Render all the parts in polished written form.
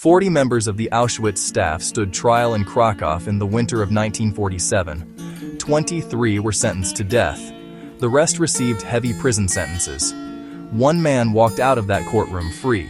40 members of the Auschwitz staff stood trial in Krakow in the winter of 1947. 23 were sentenced to death. The rest received heavy prison sentences. One man walked out of that courtroom free.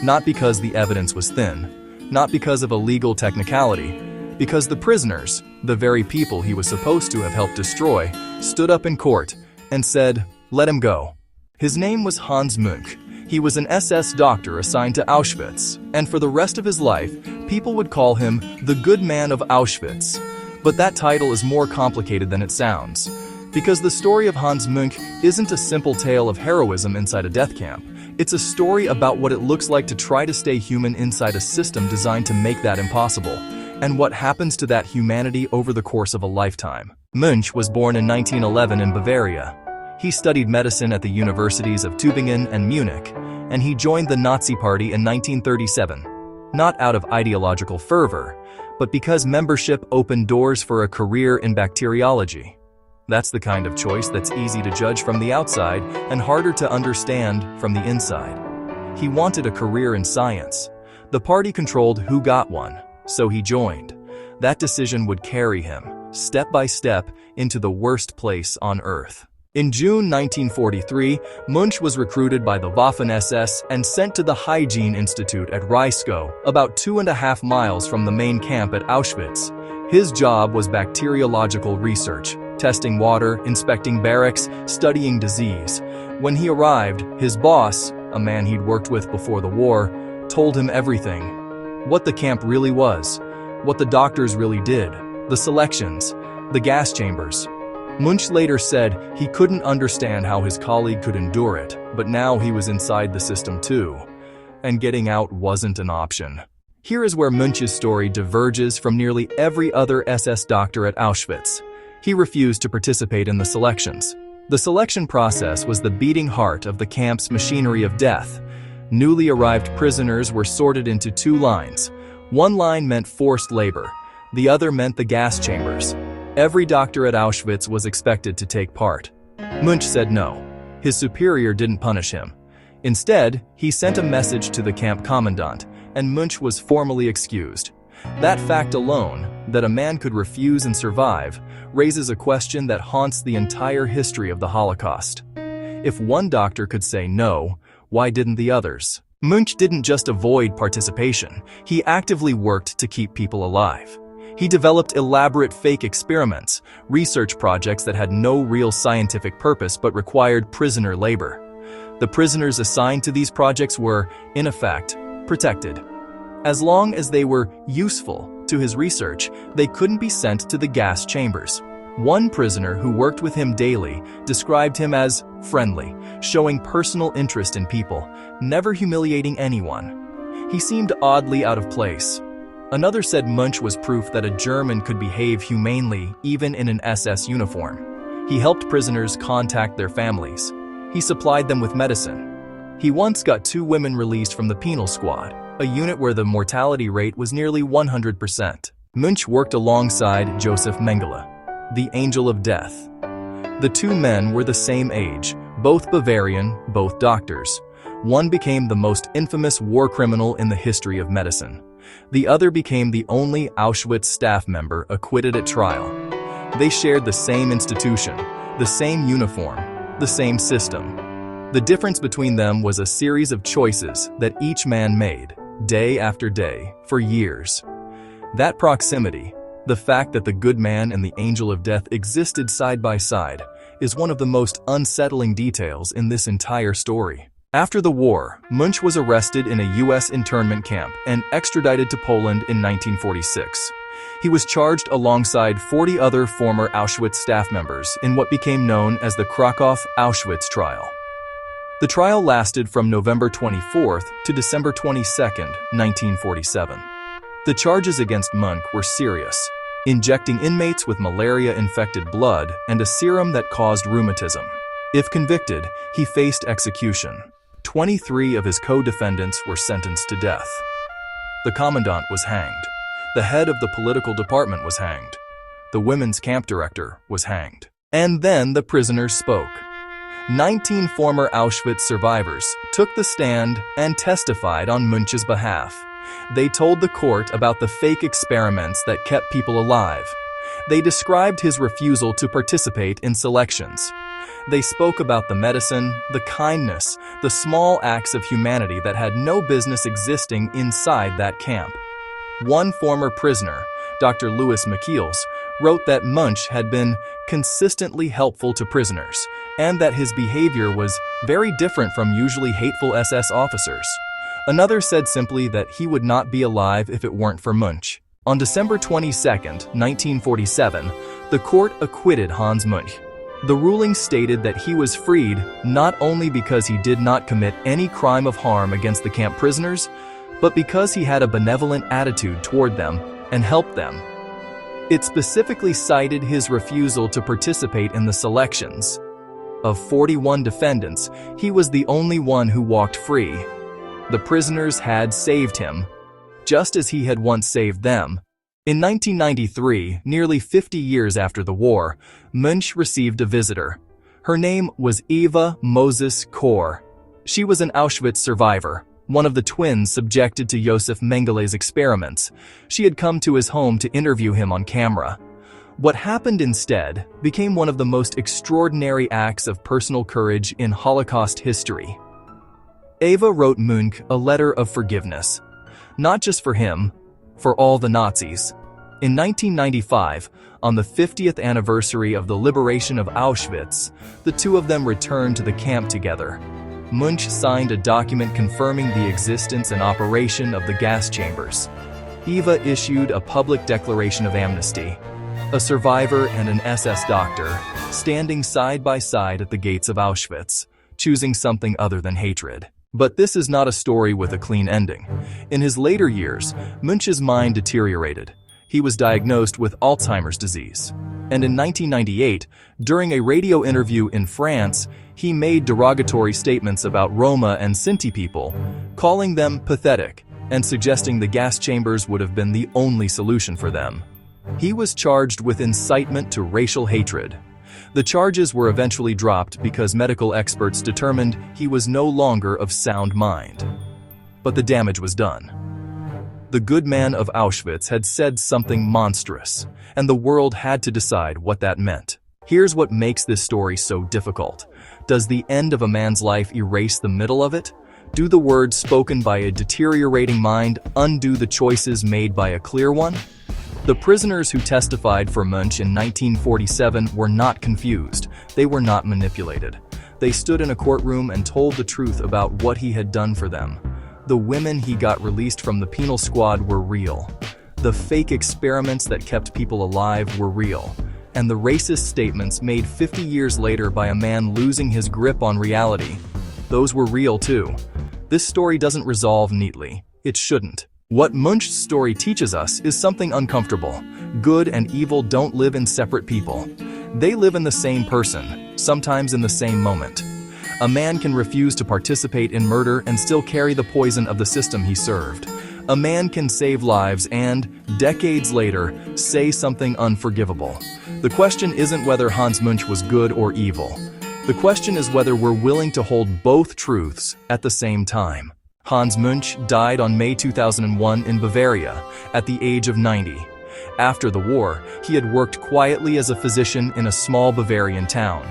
Not because the evidence was thin, not because of a legal technicality, because the prisoners, the very people he was supposed to have helped destroy, stood up in court and said, "Let him go." His name was Hans Münch. He was an SS doctor assigned to Auschwitz, and for the rest of his life, people would call him the Good Man of Auschwitz. But that title is more complicated than it sounds, because the story of Hans Münch isn't a simple tale of heroism inside a death camp. It's a story about what it looks like to try to stay human inside a system designed to make that impossible, and what happens to that humanity over the course of a lifetime. Münch was born in 1911 in Bavaria. He studied medicine at the universities of Tübingen and Munich, and he joined the Nazi Party in 1937, not out of ideological fervor, but because membership opened doors for a career in bacteriology. That's the kind of choice that's easy to judge from the outside and harder to understand from the inside. He wanted a career in science. The party controlled who got one, so he joined. That decision would carry him, step by step, into the worst place on earth. In June 1943, Münch was recruited by the Waffen-SS and sent to the Hygiene Institute at Reiskow, about 2.5 miles from the main camp at Auschwitz. His job was bacteriological research, testing water, inspecting barracks, studying disease. When he arrived, his boss, a man he'd worked with before the war, told him everything. What the camp really was, what the doctors really did, the selections, the gas chambers. Münch later said he couldn't understand how his colleague could endure it, but now he was inside the system too, and getting out wasn't an option. Here is where Münch's story diverges from nearly every other SS doctor at Auschwitz. He refused to participate in the selections. The selection process was the beating heart of the camp's machinery of death. Newly arrived prisoners were sorted into 2 lines. One line meant forced labor, the other meant the gas chambers. Every doctor at Auschwitz was expected to take part. Münch said no. His superior didn't punish him. Instead, he sent a message to the camp commandant, and Münch was formally excused. That fact alone, that a man could refuse and survive, raises a question that haunts the entire history of the Holocaust. If one doctor could say no, why didn't the others? Münch didn't just avoid participation, he actively worked to keep people alive. He developed elaborate fake experiments, research projects that had no real scientific purpose but required prisoner labor. The prisoners assigned to these projects were, in effect, protected. As long as they were useful to his research, they couldn't be sent to the gas chambers. One prisoner who worked with him daily described him as friendly, showing personal interest in people, never humiliating anyone. He seemed oddly out of place. Another said Münch was proof that a German could behave humanely even in an SS uniform. He helped prisoners contact their families. He supplied them with medicine. He once got 2 women released from the penal squad, a unit where the mortality rate was nearly 100%. Münch worked alongside Joseph Mengele, the Angel of Death. The 2 men were the same age, both Bavarian, both doctors. One became the most infamous war criminal in the history of medicine. The other became the only Auschwitz staff member acquitted at trial. They shared the same institution, the same uniform, the same system. The difference between them was a series of choices that each man made, day after day, for years. That proximity, the fact that the good man and the angel of death existed side by side, is one of the most unsettling details in this entire story. After the war, Münch was arrested in a U.S. internment camp and extradited to Poland in 1946. He was charged alongside 40 other former Auschwitz staff members in what became known as the Krakow-Auschwitz trial. The trial lasted from November 24th to December 22nd, 1947. The charges against Münch were serious, injecting inmates with malaria-infected blood and a serum that caused rheumatism. If convicted, he faced execution. 23 of his co-defendants were sentenced to death. The commandant was hanged. The head of the political department was hanged. The women's camp director was hanged. And then the prisoners spoke. 19 former Auschwitz survivors took the stand and testified on Münch's behalf. They told the court about the fake experiments that kept people alive. They described his refusal to participate in selections. They spoke about the medicine, the kindness, the small acts of humanity that had no business existing inside that camp. One former prisoner, Dr. Louis McKeels, wrote that Munch had been consistently helpful to prisoners, and that his behavior was very different from usually hateful SS officers. Another said simply that he would not be alive if it weren't for Munch. On December 22, 1947, the court acquitted Hans Munch. The ruling stated that he was freed not only because he did not commit any crime of harm against the camp prisoners, but because he had a benevolent attitude toward them and helped them. It specifically cited his refusal to participate in the selections. Of 41 defendants, he was the only one who walked free. The prisoners had saved him, just as he had once saved them. In 1993, nearly 50 years after the war, Munch received a visitor. Her name was Eva Moses Kor. She was an Auschwitz survivor, one of the twins subjected to Josef Mengelé's experiments. She had come to his home to interview him on camera. What happened instead became one of the most extraordinary acts of personal courage in Holocaust history. Eva wrote Munch a letter of forgiveness, not just for him, for all the Nazis. In 1995, on the 50th anniversary of the liberation of Auschwitz, the two of them returned to the camp together. Munch signed a document confirming the existence and operation of the gas chambers. Eva issued a public declaration of amnesty. A survivor and an SS doctor, standing side by side at the gates of Auschwitz, choosing something other than hatred. But this is not a story with a clean ending. In his later years, Munch's mind deteriorated. He was diagnosed with Alzheimer's disease. And in 1998, during a radio interview in France, he made derogatory statements about Roma and Sinti people, calling them pathetic and suggesting the gas chambers would have been the only solution for them. He was charged with incitement to racial hatred. The charges were eventually dropped because medical experts determined he was no longer of sound mind. But the damage was done. The good man of Auschwitz had said something monstrous, and the world had to decide what that meant. Here's what makes this story so difficult. Does the end of a man's life erase the middle of it? Do the words spoken by a deteriorating mind undo the choices made by a clear one? The prisoners who testified for Munch in 1947 were not confused. They were not manipulated. They stood in a courtroom and told the truth about what he had done for them. The women he got released from the penal squad were real. The fake experiments that kept people alive were real. And the racist statements made 50 years later by a man losing his grip on reality, those were real too. This story doesn't resolve neatly. It shouldn't. What Munch's story teaches us is something uncomfortable. Good and evil don't live in separate people. They live in the same person, sometimes in the same moment. A man can refuse to participate in murder and still carry the poison of the system he served. A man can save lives and, decades later, say something unforgivable. The question isn't whether Hans Munch was good or evil. The question is whether we're willing to hold both truths at the same time. Hans Munch died on May 2001 in Bavaria, at the age of 90. After the war, he had worked quietly as a physician in a small Bavarian town.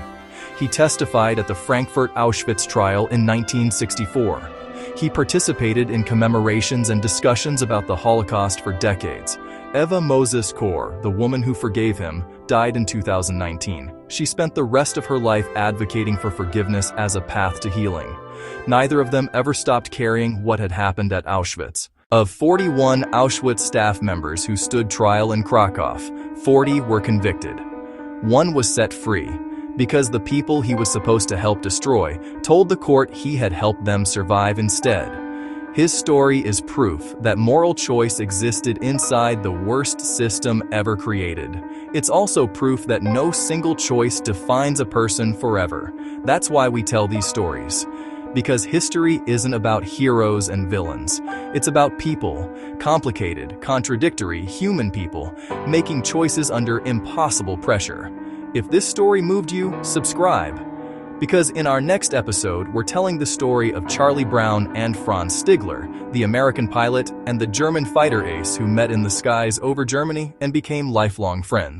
He testified at the Frankfurt Auschwitz trial in 1964. He participated in commemorations and discussions about the Holocaust for decades. Eva Moses Kor, the woman who forgave him, died in 2019. She spent the rest of her life advocating for forgiveness as a path to healing. Neither of them ever stopped carrying what had happened at Auschwitz. Of 41 Auschwitz staff members who stood trial in Krakow, 40 were convicted. One was set free, because the people he was supposed to help destroy told the court he had helped them survive instead. His story is proof that moral choice existed inside the worst system ever created. It's also proof that no single choice defines a person forever. That's why we tell these stories. Because history isn't about heroes and villains. It's about people, complicated, contradictory, human people, making choices under impossible pressure. If this story moved you, subscribe. Because in our next episode, we're telling the story of Charlie Brown and Franz Stigler, the American pilot and the German fighter ace who met in the skies over Germany and became lifelong friends.